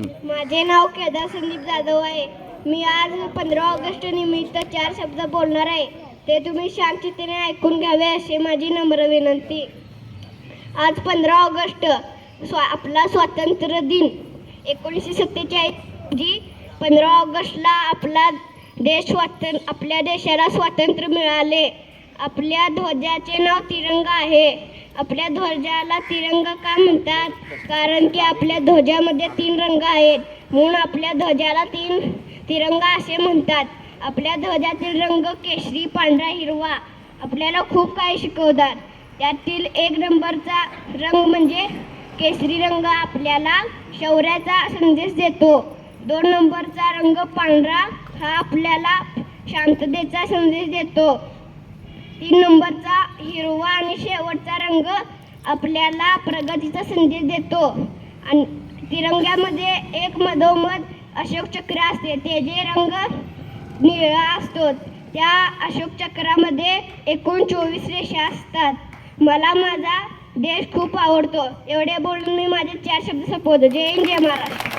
माझे नाव केदार संदीप जाधव आहे. मी आज 15 ऑगस्ट निमित्त 4 शब्द बोलणार आहे. ते तुम्ही शांततेने ऐकून घ्यावे अशी माझी नम्र विनंती. आज 15 ऑगस्ट आपला स्वातंत्र्य दिन. 1947 जी 15 ऑगस्टला आपल्या देशाला स्वातंत्र्य मिळाले. आपल्या ध्वजाचे नाव तिरंगा आहे. आपल्या ध्वजाला तिरंगा का म्हणतात? कारण की आपल्या ध्वजामध्ये 3 रंग आहेत, म्हणून आपल्या ध्वजाला तिरंगा असे म्हणतात. आपल्या ध्वजातील रंग केशरी, पांढरा, हिरवा आपल्याला खूप काही शिकवतात. त्यातील 1 नंबरचा रंग म्हणजे केशरी रंग आपल्याला शौर्याचा संदेश देतो. 2 नंबरचा रंग पांढरा हा आपल्याला शांततेचा संदेश देतो. 3 नंबरचा हिरवा आणि शेवटचा रंग आपल्याला प्रगतीचा संदेश देतो. आणि तिरंग्यामध्ये एक मधोमध अशोक चक्र असते, ते जे रंग निळा असतो. त्या अशोक चक्रामध्ये एकूण 24 रेषा असतात. मला माझा देश खूप आवडतो. एवढे बोलून मी माझे 4 शब्द संपवतो. जय हिंद, जय महाराष्ट्र.